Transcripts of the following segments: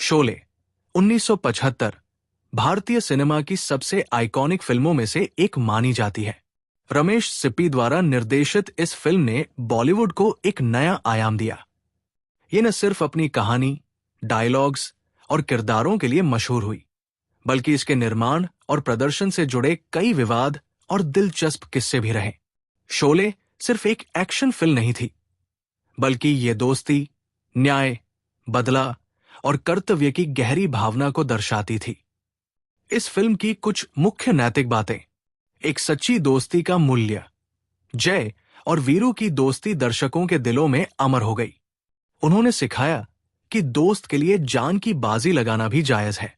शोले 1975 भारतीय सिनेमा की सबसे आइकॉनिक फिल्मों में से एक मानी जाती है। रमेश सिप्पी द्वारा निर्देशित इस फिल्म ने बॉलीवुड को एक नया आयाम दिया। ये न सिर्फ अपनी कहानी, डायलॉग्स और किरदारों के लिए मशहूर हुई, बल्कि इसके निर्माण और प्रदर्शन से जुड़े कई विवाद और दिलचस्प किस्से भी रहे। शोले सिर्फ एक एक्शन फिल्म नहीं थी, बल्कि ये दोस्ती, न्याय, बदला और कर्तव्य की गहरी भावना को दर्शाती थी। इस फिल्म की कुछ मुख्य नैतिक बातें: एक सच्ची दोस्ती का मूल्य। जय और वीरू की दोस्ती दर्शकों के दिलों में अमर हो गई। उन्होंने सिखाया कि दोस्त के लिए जान की बाजी लगाना भी जायज है।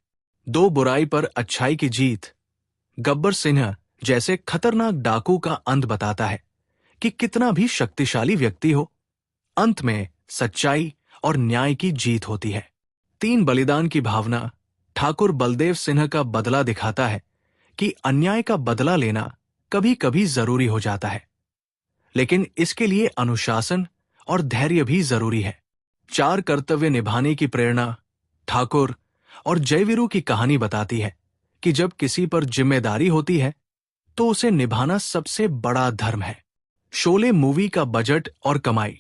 दो बुराई पर अच्छाई की जीत। गब्बर सिंह जैसे खतरनाक डाकू का अंत बताता है कि कितना भी शक्तिशाली व्यक्ति हो, अंत में सच्चाई और न्याय की जीत होती है। तीन बलिदान की भावना। ठाकुर बलदेव सिंह का बदला दिखाता है कि अन्याय का बदला लेना कभी कभी जरूरी हो जाता है, लेकिन इसके लिए अनुशासन और धैर्य भी जरूरी है। चार कर्तव्य निभाने की प्रेरणा। ठाकुर और जयवीरू की कहानी बताती है कि जब किसी पर जिम्मेदारी होती है तो उसे निभाना सबसे बड़ा धर्म है। शोले मूवी का बजट और कमाई।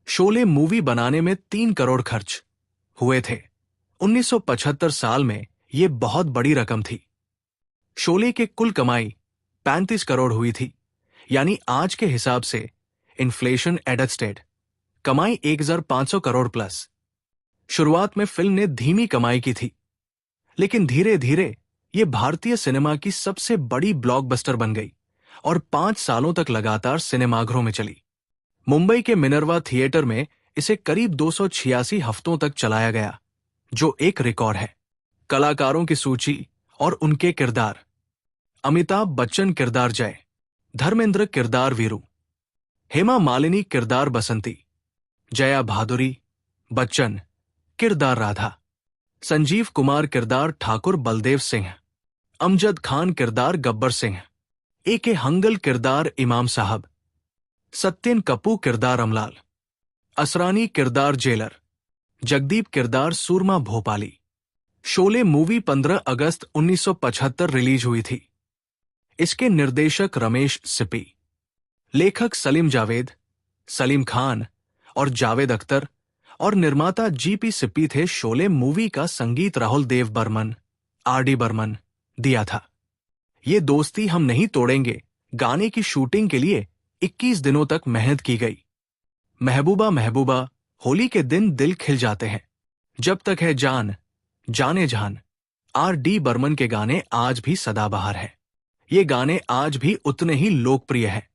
शोले मूवी बनाने में 3 करोड़ खर्च हुए थे। 1975 साल में यह बहुत बड़ी रकम थी। शोले के कुल कमाई 35 करोड़ हुई थी, यानी आज के हिसाब से इन्फ्लेशन एडजस्टेड कमाई 1500 करोड़ प्लस। शुरुआत में फिल्म ने धीमी कमाई की थी, लेकिन धीरे धीरे यह भारतीय सिनेमा की सबसे बड़ी ब्लॉकबस्टर बन गई और 5 सालों तक लगातार सिनेमाघरों में चली। मुंबई के मिनर्वा थिएटर में इसे करीब 286 हफ्तों तक चलाया गया, जो एक रिकॉर्ड है। कलाकारों की सूची और उनके किरदार। अमिताभ बच्चन किरदार जय, धर्मेंद्र किरदार वीरू, हेमा मालिनी किरदार बसंती, जया भादुरी, बच्चन किरदार राधा, संजीव कुमार किरदार ठाकुर बलदेव सिंह, अमजद खान किरदार गब्बर सिंह, ए.के. हंगल किरदार इमाम साहब, सत्यन कपूर किरदार अमलाल, असरानी किरदार जेलर, जगदीप किरदार सूरमा भोपाली। शोले मूवी 15 अगस्त 1975 रिलीज हुई थी। इसके निर्देशक रमेश सिप्पी, लेखक सलीम जावेद, सलीम खान और जावेद अख्तर और निर्माता जी.पी. सिप्पी थे। शोले मूवी का संगीत राहुल देव बर्मन, आर.डी. बर्मन दिया था। ये दोस्ती हम नहीं तोड़ेंगे गाने की शूटिंग के लिए 21 दिनों तक मेहनत की गई। महबूबा महबूबा, होली के दिन दिल खिल जाते हैं, जब तक है जान, जाने जान, आर.डी. बर्मन के गाने आज भी सदाबहार हैं। ये गाने आज भी उतने ही लोकप्रिय हैं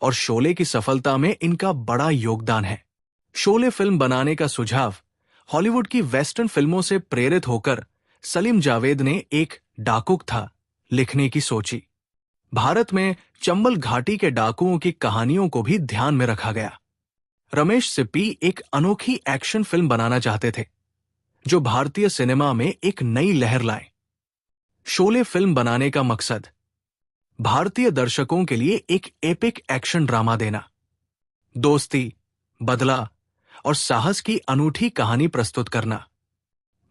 और शोले की सफलता में इनका बड़ा योगदान है। शोले फिल्म बनाने का सुझाव हॉलीवुड की वेस्टर्न फिल्मों से प्रेरित होकर सलीम जावेद ने एक डाकुक था लिखने की सोची। भारत में चंबल घाटी के डाकुओं की कहानियों को भी ध्यान में रखा गया। रमेश सिप्पी एक अनोखी एक्शन फिल्म बनाना चाहते थे जो भारतीय सिनेमा में एक नई लहर लाए। शोले फिल्म बनाने का मकसद भारतीय दर्शकों के लिए एक एपिक एक्शन ड्रामा देना, दोस्ती, बदला और साहस की अनूठी कहानी प्रस्तुत करना,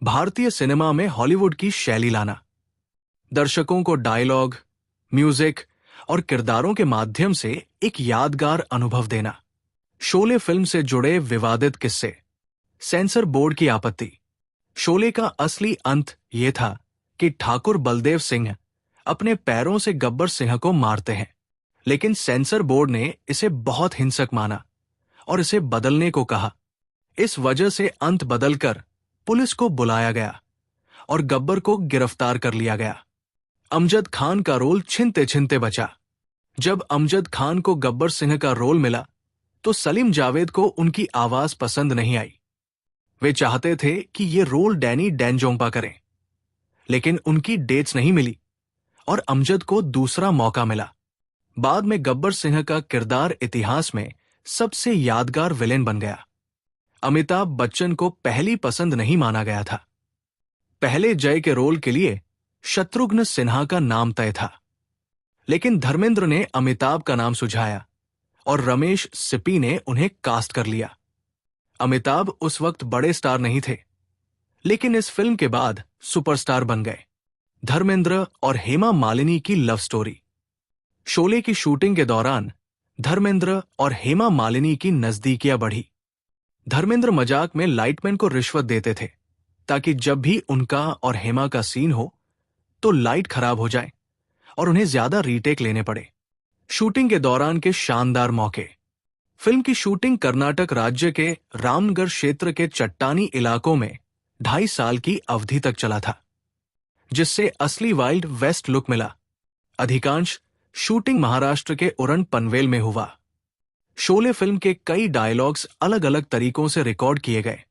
भारतीय सिनेमा में हॉलीवुड की शैली लाना, दर्शकों को डायलॉग, म्यूजिक और किरदारों के माध्यम से एक यादगार अनुभव देना। शोले फिल्म से जुड़े विवादित किस्से। सेंसर बोर्ड की आपत्ति। शोले का असली अंत यह था कि ठाकुर बलदेव सिंह अपने पैरों से गब्बर सिंह को मारते हैं, लेकिन सेंसर बोर्ड ने इसे बहुत हिंसक माना और इसे बदलने को कहा। इस वजह से अंत बदलकर पुलिस को बुलाया गया और गब्बर को गिरफ्तार कर लिया गया। अमजद खान का रोल छिनते छिनते बचा। जब अमजद खान को गब्बर सिंह का रोल मिला तो सलीम जावेद को उनकी आवाज पसंद नहीं आई। वे चाहते थे कि ये रोल डैनी डेंजोंगपा करें, लेकिन उनकी डेट्स नहीं मिली और अमजद को दूसरा मौका मिला। बाद में गब्बर सिंह का किरदार इतिहास में सबसे यादगार विलेन बन गया। अमिताभ बच्चन को पहली पसंद नहीं माना गया था। पहले जय के रोल के लिए शत्रुघ्न सिन्हा का नाम तय था, लेकिन धर्मेंद्र ने अमिताभ का नाम सुझाया और रमेश सिप्पी ने उन्हें कास्ट कर लिया। अमिताभ उस वक्त बड़े स्टार नहीं थे, लेकिन इस फिल्म के बाद सुपरस्टार बन गए। धर्मेंद्र और हेमा मालिनी की लव स्टोरी। शोले की शूटिंग के दौरान धर्मेंद्र और हेमा मालिनी की नजदीकियां बढ़ी। धर्मेंद्र मजाक में लाइटमैन को रिश्वत देते थे ताकि जब भी उनका और हेमा का सीन हो तो लाइट खराब हो जाए और उन्हें ज्यादा रीटेक लेने पड़े। शूटिंग के दौरान के शानदार मौके। फिल्म की शूटिंग कर्नाटक राज्य के रामगढ़ क्षेत्र के चट्टानी इलाकों में 2.5 साल की अवधि तक चला था, जिससे असली वाइल्ड वेस्ट लुक मिला। अधिकांश शूटिंग महाराष्ट्र के उरण पनवेल में हुआ। शोले फिल्म के कई डायलॉग्स अलग अलग तरीकों से रिकॉर्ड किए गए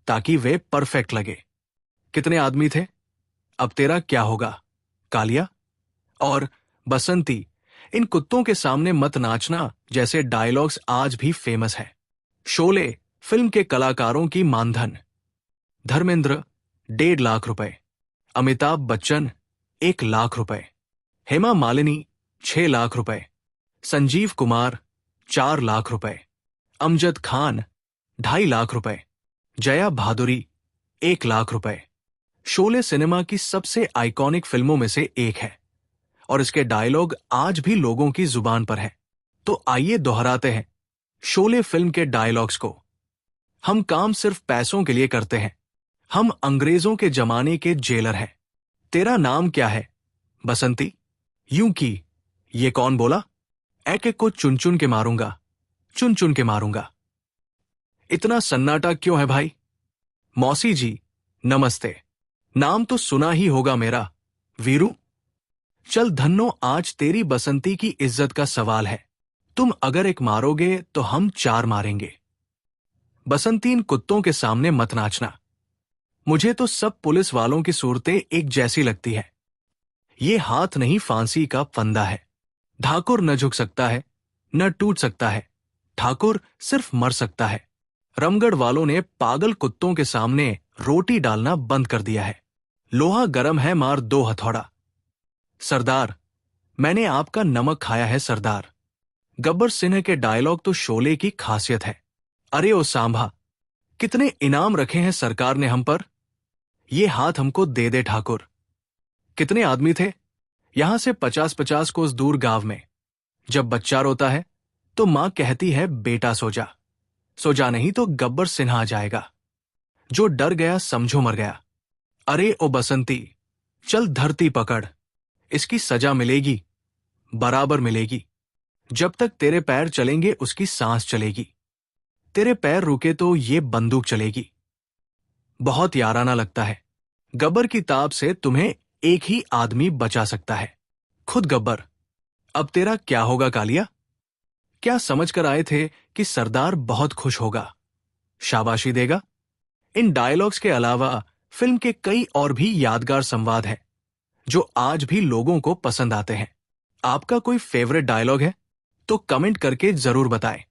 ताकि वे परफेक्ट लगे। कितने आदमी थे, अब तेरा क्या होगा, कालिया और बसंती, इन कुत्तों के सामने मत नाचना जैसे डायलॉग्स आज भी फेमस हैं। शोले फिल्म के कलाकारों की मानधन। धर्मेंद्र 1.5 लाख रुपए, अमिताभ बच्चन 1 लाख रुपए, हेमा मालिनी 6 लाख रुपए, संजीव कुमार 4 लाख रुपए, अमजद खान 2.5 लाख रुपए, जया भादुरी 1 लाख रुपए। शोले सिनेमा की सबसे आइकॉनिक फिल्मों में से एक है और इसके डायलॉग आज भी लोगों की जुबान पर हैं। तो आइए दोहराते हैं शोले फिल्म के डायलॉग्स को। हम काम सिर्फ पैसों के लिए करते हैं। हम अंग्रेजों के जमाने के जेलर हैं। तेरा नाम क्या है, बसंती? यूं की, ये कौन बोला? एक एक को चुन चुन के मारूंगा, चुन चुन के मारूंगा। इतना सन्नाटा क्यों है भाई? मौसी जी नमस्ते, नाम तो सुना ही होगा मेरा, वीरू। चल धन्नो, आज तेरी बसंती की इज्जत का सवाल है। तुम अगर एक मारोगे तो हम 4 मारेंगे। बसंती, इन कुत्तों के सामने मत नाचना। मुझे तो सब पुलिस वालों की सूरतें एक जैसी लगती है। ये हाथ नहीं, फांसी का फंदा है। ठाकुर न झुक सकता है, न टूट सकता है। ठाकुर सिर्फ मर सकता है। रामगढ़ वालों ने पागल कुत्तों के सामने रोटी डालना बंद कर दिया है। लोहा गरम है, मार 2 हथौड़ा। सरदार, मैंने आपका नमक खाया है सरदार। गब्बर सिंह के डायलॉग तो शोले की खासियत है। अरे ओ सांभा, कितने इनाम रखे हैं सरकार ने हम पर। ये हाथ हमको दे दे ठाकुर। कितने आदमी थे? यहां से 50-50 कोस दूर गांव में। जब बच्चा रोता है तो मां कहती है बेटा सो जा, सो जा नहीं तो गब्बर सिंह आ जाएगा। जो डर गया समझो मर गया। अरे ओ बसंती, चल धरती पकड़, इसकी सजा मिलेगी, बराबर मिलेगी। जब तक तेरे पैर चलेंगे उसकी सांस चलेगी। तेरे पैर रुके तो ये बंदूक चलेगी। बहुत याराना लगता है। गब्बर की ताब से तुम्हें एक ही आदमी बचा सकता है, खुद गब्बर। अब तेरा क्या होगा कालिया? क्या समझ कर आए थे कि सरदार बहुत खुश होगा, शाबाशी देगा? इन डायलॉग्स के अलावा फिल्म के कई और भी यादगार संवाद हैं जो आज भी लोगों को पसंद आते हैं। आपका कोई फेवरेट डायलॉग है तो कमेंट करके जरूर बताएं।